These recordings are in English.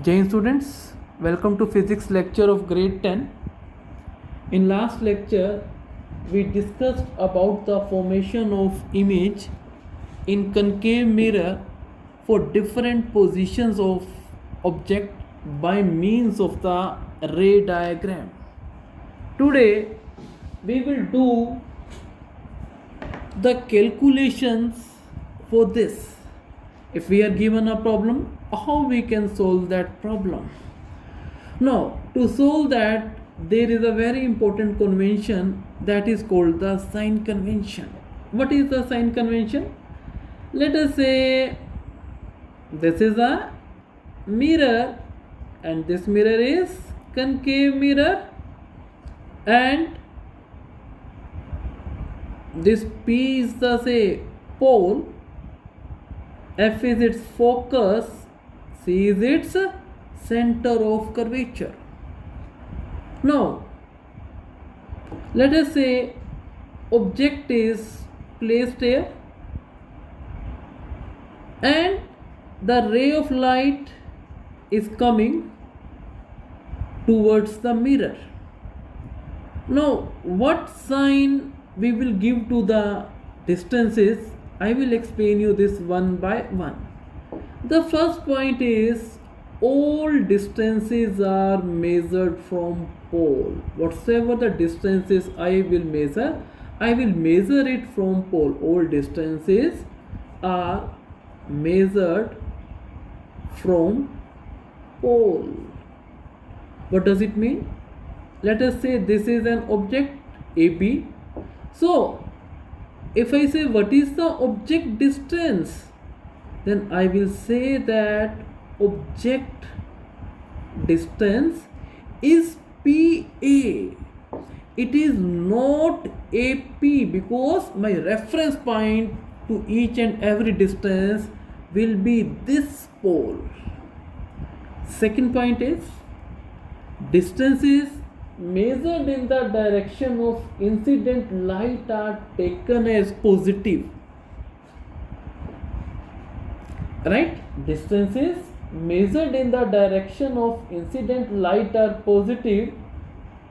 Jain students, welcome to physics lecture of grade 10. In last lecture, we discussed about the formation of image in concave mirror for different positions of object by means of the ray diagram. Today, we will do the calculations for this. If we are given a problem, how we can solve that problem? Now, to solve that, there is a very important convention that is called the sign convention. What is the sign convention? Let us say this is a mirror and this mirror is concave mirror, and this P is the say pole, F is its focus, C is its center of curvature. Now, let us say object is placed here and the ray of light is coming towards the mirror. Now, what sign we will give to the distances? I will explain you this one by one. The first point is all distances are measured from pole. Whatsoever the distances I will measure it from pole. All distances are measured from pole. What does it mean? Let us say this is an object AB. So, if I say what is the object distance, then I will say that object distance is PA. It is not AP because my reference point to each and every distance will be this pole. Second point is distances measured in the direction of incident light are taken as positive. Right? Distances measured in the direction of incident light are positive,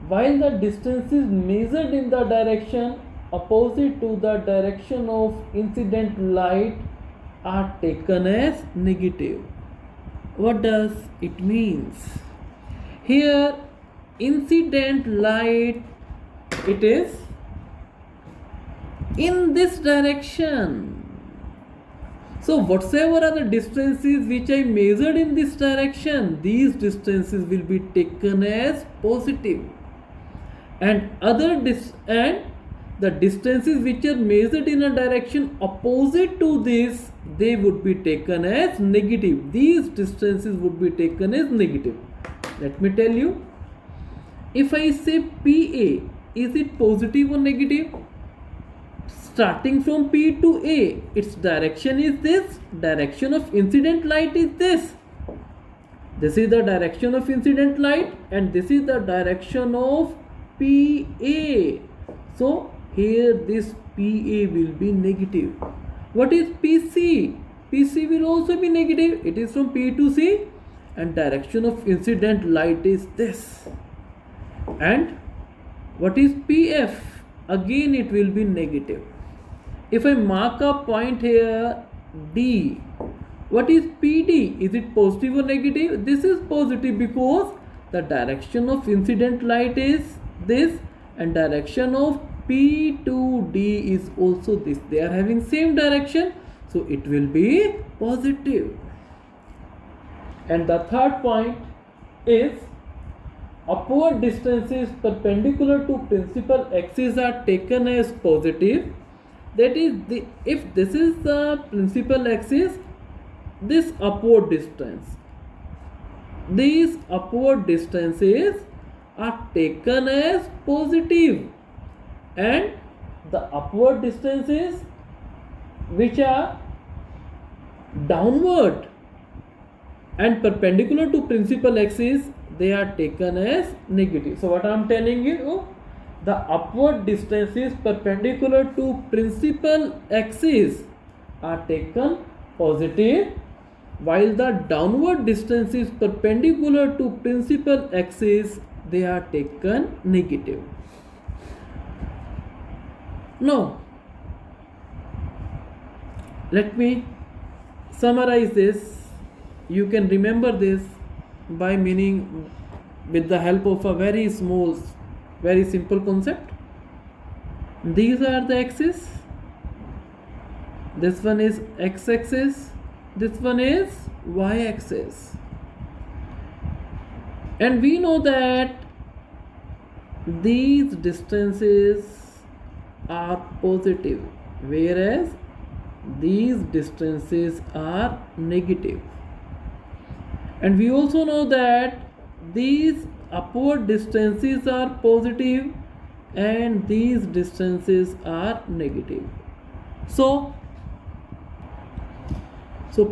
while the distances measured in the direction opposite to the direction of incident light are taken as negative. What does it means? Here incident light, it is in this direction. So whatsoever are the distances which I measured in this direction, these distances will be taken as positive, and the distances which are measured in a direction opposite to this, they would be taken as negative. These distances would be taken as negative. Let me tell you. If I say PA, is it positive or negative? Starting from P to A, its direction is this, direction of incident light is this. This is the direction of incident light and this is the direction of PA. So here this PA will be negative. What is PC? PC will also be negative. It is from P to C and direction of incident light is this. And what is PF? Again it will be negative. If I mark a point here D, what is PD? Is it positive or negative? This is positive because the direction of incident light is this and direction of P to D is also this. They are having same direction, so it will be positive. And the third point is upward distances perpendicular to principal axis are taken as positive. That is, if this is the principal axis, this upward distance, these upward distances are taken as positive, and the upward distances which are downward and perpendicular to principal axis, they are taken as negative. So what I am telling you, the upward distances perpendicular to principal axis are taken positive, while the downward distance is perpendicular to principal axis, they are taken negative. Now, let me summarize this. You can remember this by meaning with the help of a very simple concept. These are the axes. This one is x-axis. This one is y-axis. And we know that these distances are positive, whereas these distances are negative. And we also know that these upward distances are positive and these distances are negative. So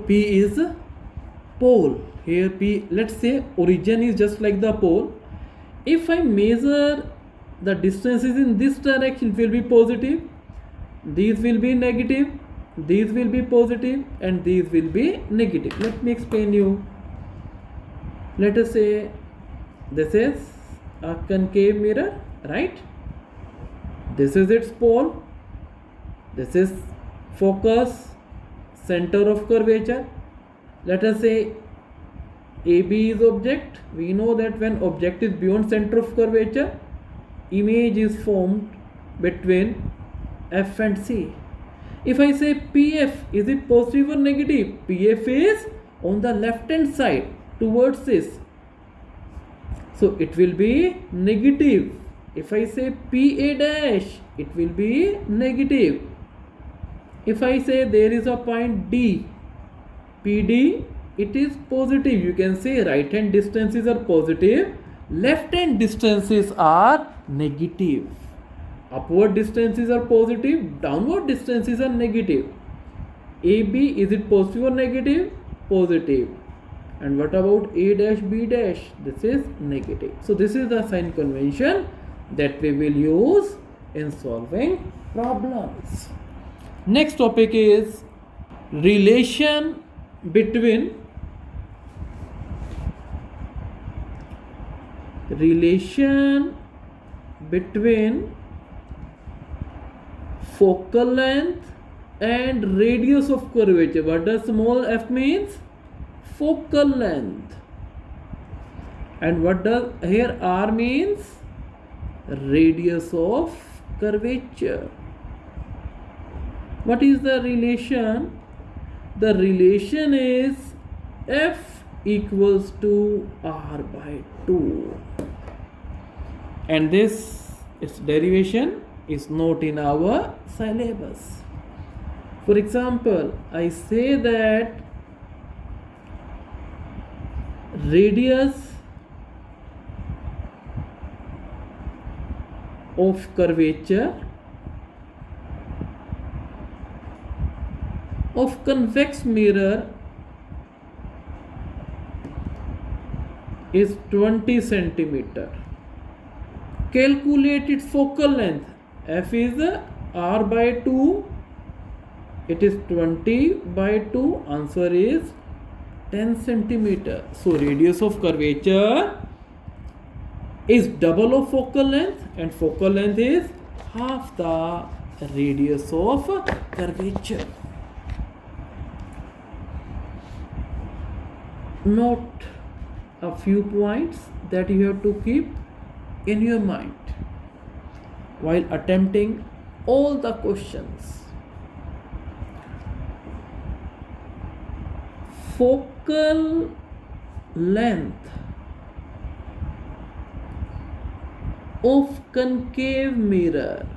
P is pole. Here P, let's say origin is just like the pole. If I measure the distances in this direction, it will be positive, these will be negative, these will be positive, and these will be negative. Let me explain you. Let us say this is a concave mirror, right? This is its pole. This is focus, center of curvature. Let us say AB is object. We know that when object is beyond center of curvature, image is formed between F and C. If I say PF, is it positive or negative? PF is on the left hand side towards this, so it will be negative. If I say PA dash, it will be negative. If I say there is a point D, PD, it is positive. You can say right hand distances are positive, left hand distances are negative. Upward distances are positive, downward distances are negative. AB, is it positive or negative? Positive. And what about A dash, B dash? This is negative. So this is the sign convention that we will use in solving problems. Next topic is relation between focal length and radius of curvature. What does small f means? Focal length. And what does here R means? Radius of curvature. What is the relation? The relation is F equals to R by 2. And this, its derivation is not in our syllabus. For example, I say that radius of curvature of convex mirror is 20 centimeter. Calculate its focal length. F is R by 2. It is 20 by 2. Answer is 10 centimeter. So radius of curvature is double of focal length, and focal length is half the radius of curvature. Note a few points that you have to keep in your mind while attempting all the questions. Focal length of concave mirror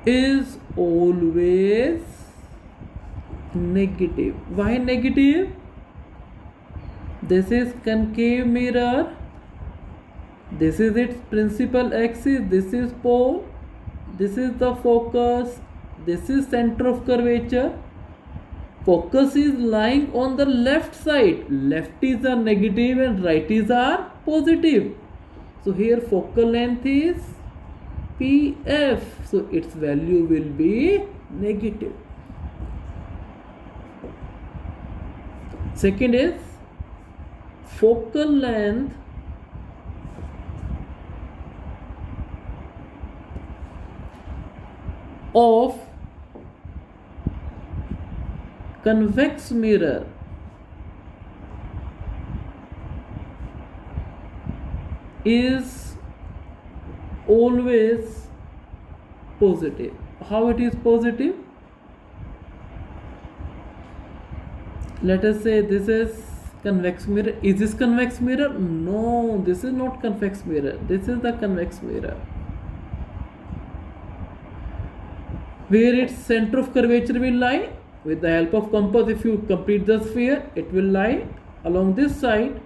is always negative. Why negative? This is concave mirror, this is its principal axis, this is pole, this is the focus, this is center of curvature. Focus is lying on the left side. Lefties are negative and righties are positive. So here focal length is PF. So its value will be negative. Second is focal length of convex mirror is always positive. How it is positive? Let us say this is convex mirror. Is this convex mirror? No, this is not convex mirror. This is the convex mirror. Where its center of curvature will lie, with the help of compass, if you complete the sphere, it will lie along this side.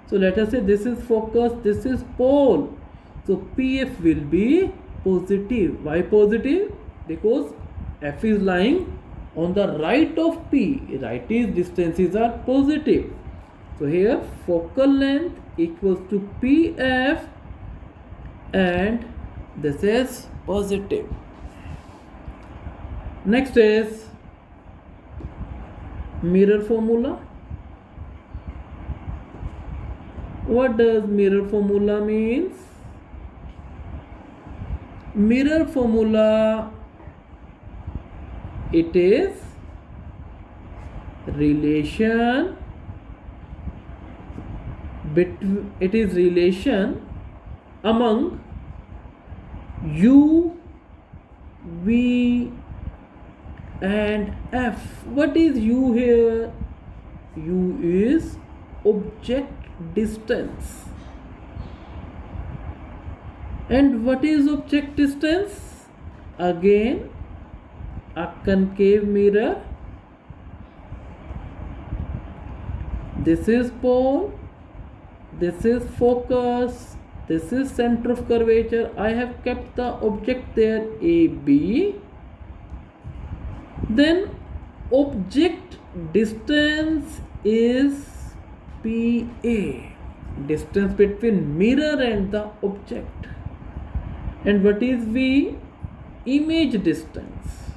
So let us say this is focus, this is pole. So PF will be positive. Why positive? Because F is lying on the right of P. Right is distances are positive. So here focal length equals to PF and this is positive. Next is mirror formula. What does mirror formula means? Mirror formula, it is relation among U, V and F. What is U here? U is object distance. And what is object distance? Again, a concave mirror. This is pole, this is focus, this is center of curvature. I have kept the object there, AB. Then object distance is PA, distance between mirror and the object. And what is V? Image distance.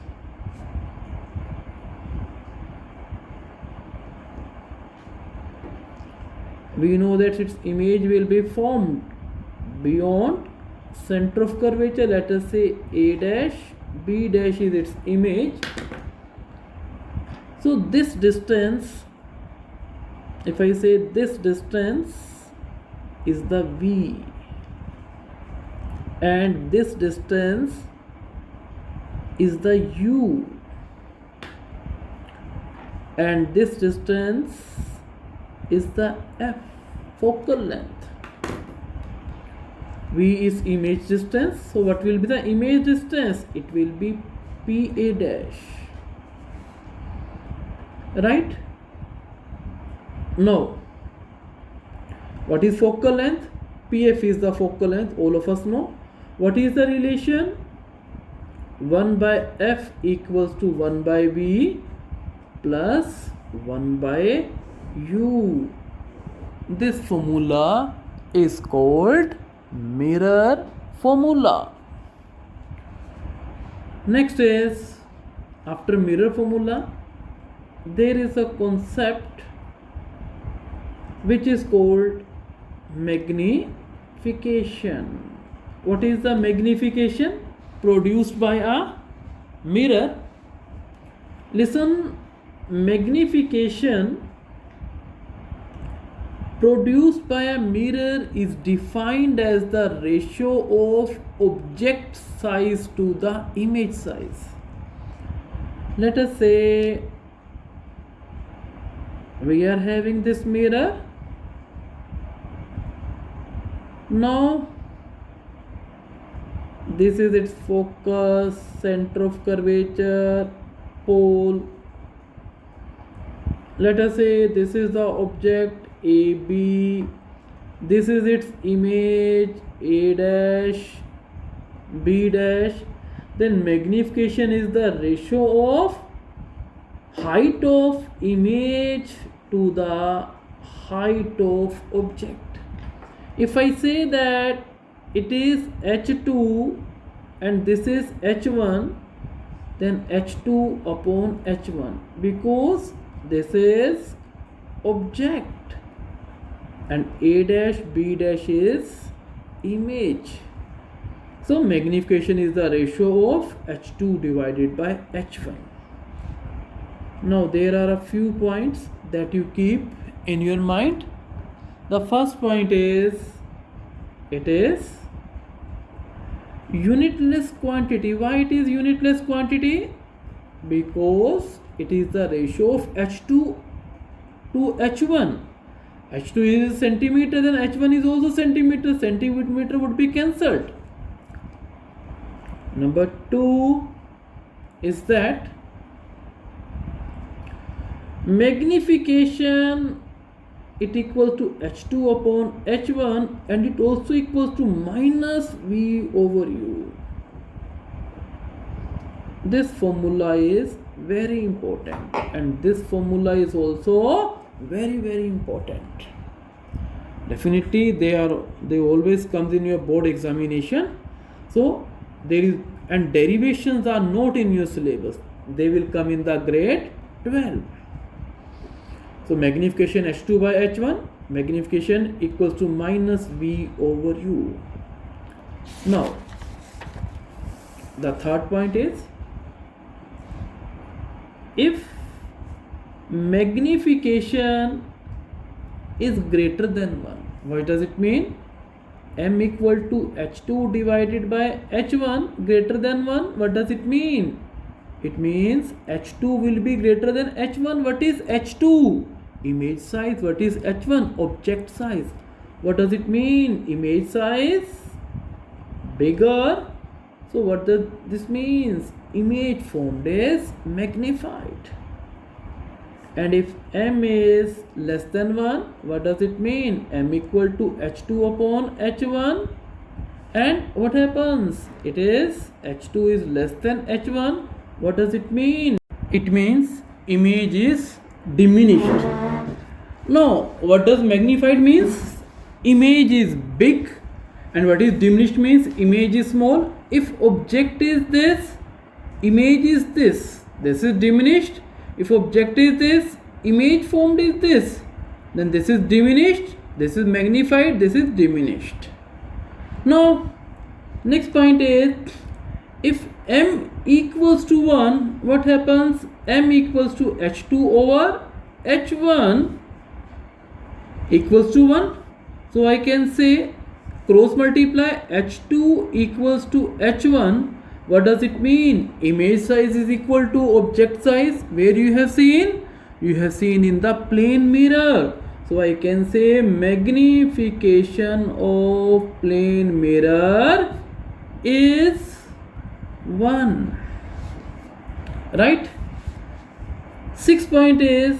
We know that its image will be formed beyond center of curvature. Let us say A dash, B dash is its image. So this distance, if I say this distance is the V and this distance is the U and this distance is the F, focal length. V is image distance. So what will be the image distance? It will be PA dash. Right? Now, what is focal length? PF is the focal length, all of us know. What is the relation? 1 by F equals to 1 by V plus 1 by U. This formula is called mirror formula. Next is, after mirror formula, there is a concept which is called magnification. What is the magnification? Produced by a mirror. Listen, magnification produced by a mirror is defined as the ratio of object size to the image size. Let us say we are having this mirror. Now this is its focus, center of curvature, pole. Let us say this is the object AB, this is its image A dash, B dash. Then magnification is the ratio of height of image to the height of object. If I say that it is H2 and this is H1, then H2 upon H1, because this is object, and A dash B dash is image. So magnification is the ratio of H2 divided by H1. Now there are a few points that you keep in your mind. The first point is, it is unitless quantity. Why it is unitless quantity? Because it is the ratio of H2 to H1. H2 is centimeter, then H1 is also centimeter. Centimeter would be cancelled. Number 2 is that magnification, it equals to H2 upon H1, and it also equals to minus V over U. This formula is very important, and this formula is also very important. Definitely they always comes in your board examination. So there is, and derivations are not in your syllabus, they will come in the grade 12. So magnification H2 by H1, magnification equals to minus V over U. Now the third point is, if magnification is greater than 1, what does it mean? M equal to H2 divided by H1 greater than 1. What does it mean? It means H2 will be greater than H1. What is H2? Image size. What is H1? Object size. What does it mean? Image size bigger. So what does this means? Image formed is magnified. And if M is less than 1, what does it mean? M equal to H2 upon H1. And what happens? It is H2 is less than H1. What does it mean? It means image is diminished. Now, what does magnified means? Image is big, and what is diminished means image is small. If object is this, image is this. This is diminished. If object is this, image formed is this, then this is diminished, this is magnified, this is diminished. Now, next point is, if M equals to 1, what happens? M equals to H2 over H1 equals to 1. So I can say cross multiply H2 equals to H1. What does it mean? Image size is equal to object size. Where you have seen? You have seen in the plane mirror. So I can say magnification of plane mirror is 1. Right? 6th point is,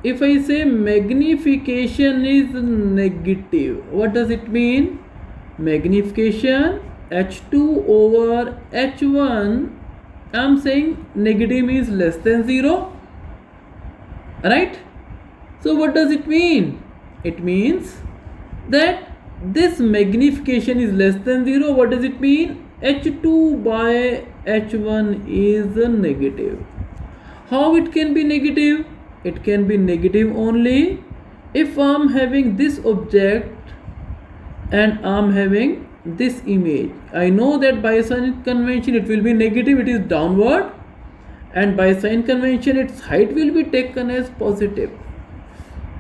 if I say magnification is negative, what does it mean? Magnification H2 over H1, I am saying negative is less than 0, right? So what does it mean? It means that this magnification is less than 0. What does it mean? H2 by H1 is a negative. How it can be negative? It can be negative only if I am having this object and I am having this image. I know that by sign convention it will be negative, it is downward, and by sign convention its height will be taken as positive.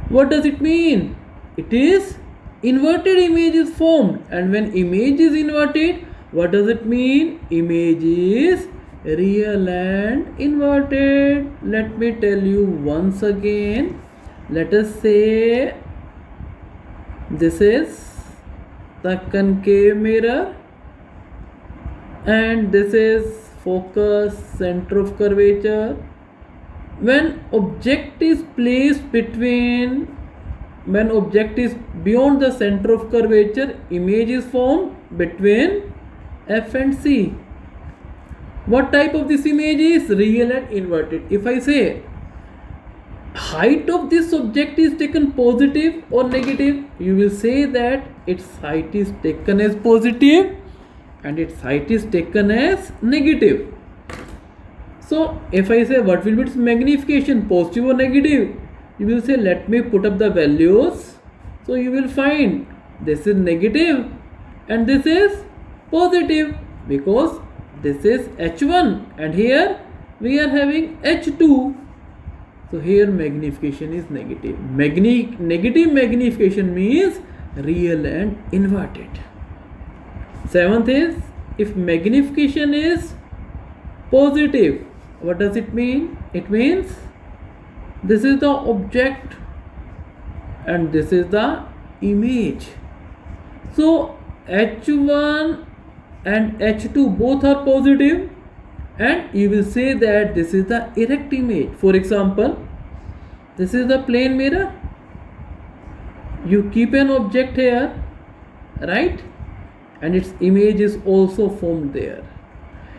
What does it mean? It is inverted image is formed, and when image is inverted, what does it mean? Image is real and inverted. Let me tell you once again. Let us say this is the concave mirror, and this is focus, center of curvature. When object is placed between, when object is beyond the center of curvature, image is formed between F and C. What type of this image is? Real and inverted. If I say height of this object is taken positive or negative, you will say that its height is taken as positive and its height is taken as negative. So if I say what will be its magnification, positive or negative, you will say let me put up the values. So you will find this is negative and this is positive because this is H1 and here we are having H2. So here magnification is negative. Negative magnification means real and inverted. Seventh is if magnification is positive, what does it mean? It means this is the object and this is the image. So H1 and H2 both are positive and you will say that this is the erect image. For example, this is the plane mirror. You keep an object here, right? And its image is also formed there.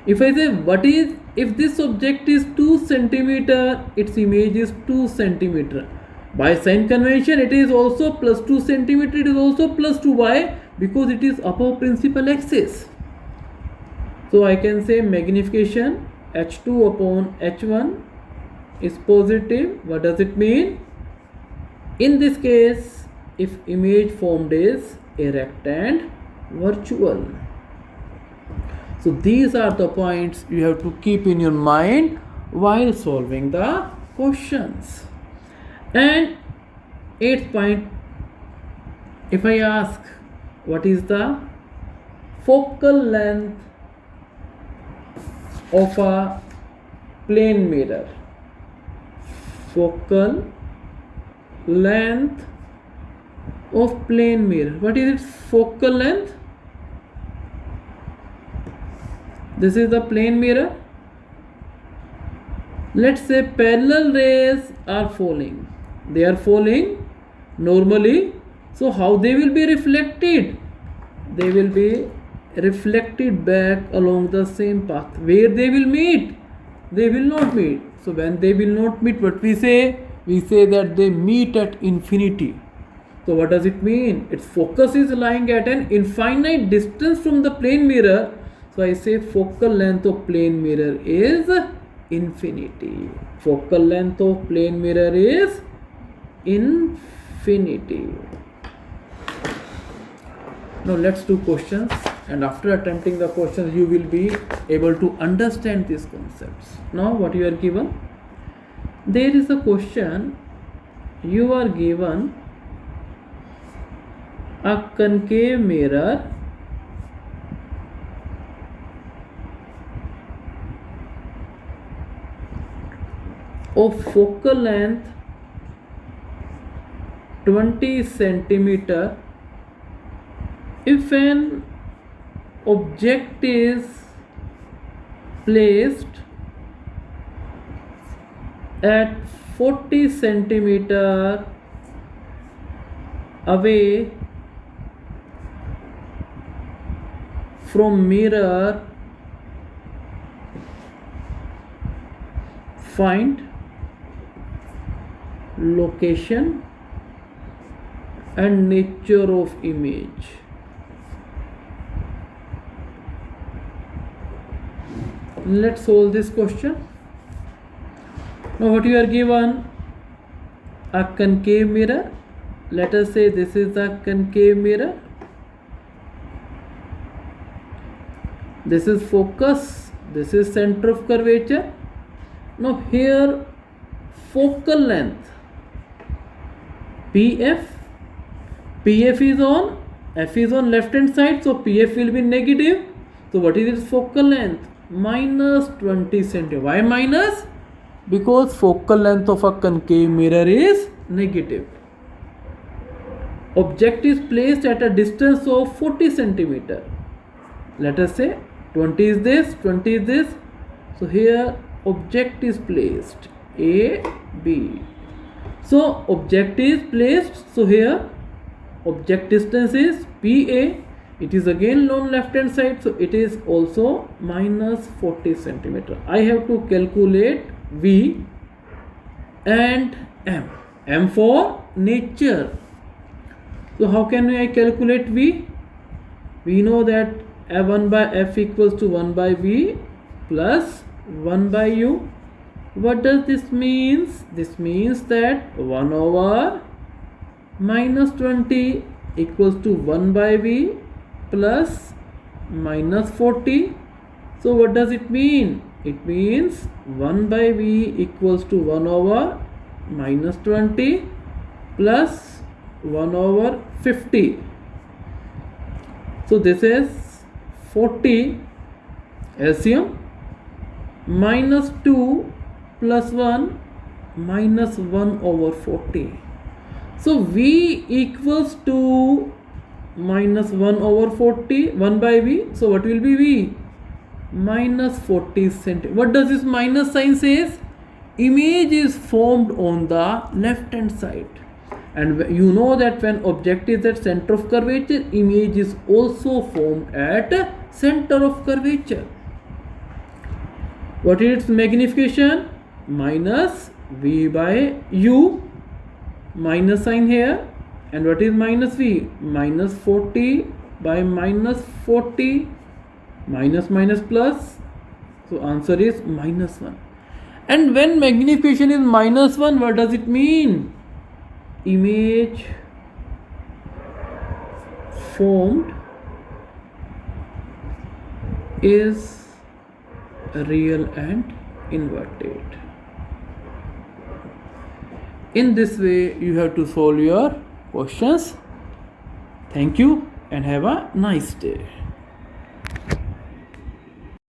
If I say what is, if this object is 2 centimeter, its image is 2 centimeter. By sign convention, it is also plus 2 centimeter, it is also plus 2. Why? Because it is above principal axis. So I can say magnification H2 upon H1 is positive. What does it mean? In this case, if image formed is erect and virtual. So these are the points you have to keep in your mind while solving the questions. And 8th point, if I ask what is the focal length of a plane mirror? Focal length of plane mirror. What is its focal length? This is the plane mirror. Let's say parallel rays are falling. They are falling normally. So how they will be reflected? They will be reflected back along the same path. Where they will meet? They will not meet. So when they will not meet, what we say? We say that they meet at infinity. So what does it mean? Its focus is lying at an infinite distance from the plane mirror. So I say focal length of plane mirror is infinity. Focal length of plane mirror is infinity. Now let's do questions, and after attempting the questions you will be able to understand these concepts. Now what you are given? There is a question. You are given a concave mirror of focal length 20 centimeter. If an object is placed at 40 centimeter away from mirror, find location and nature of image. Let's solve this question. Now what you are given? A concave mirror. Let us say this is the concave mirror. This is focus. This is center of curvature. Now here focal length PF. PF is on, F is on left hand side, so PF will be negative. So what is its focal length? Minus 20 centimeter. Why minus? Because focal length of a concave mirror is negative. Object is placed at a distance of 40 centimeter. Let us say 20 is this, 20 is this. So here object is placed A, B. So object is placed. So here object distance is PA. It is again on left hand side, so it is also minus 40 centimeter. I have to calculate V and M. M for nature. So how can I calculate V? We know that F1 by F equals to 1 by V plus 1 by U. What does this means? This means that 1 over minus 20 equals to 1 by v plus minus 40. So what does it mean? It means 1 by v equals to 1 over minus 20 plus 1 over 50. So this is 40 LCM minus 2 plus 1 minus 1 over 40. So v equals to minus 1 over 40, 1 by v. So what will be v? Minus 40 centimeters. What does this minus sign says? Image is formed on the left hand side. And you know that when object is at center of curvature, image is also formed at center of curvature. What is its magnification? Minus v by u, minus sign here. And what is minus v? Minus 40 by minus 40, minus minus plus. So answer is minus 1. And when magnification is minus 1, what does it mean? Image formed is real and inverted. In this way you have to solve your questions. Thank you and have a nice day.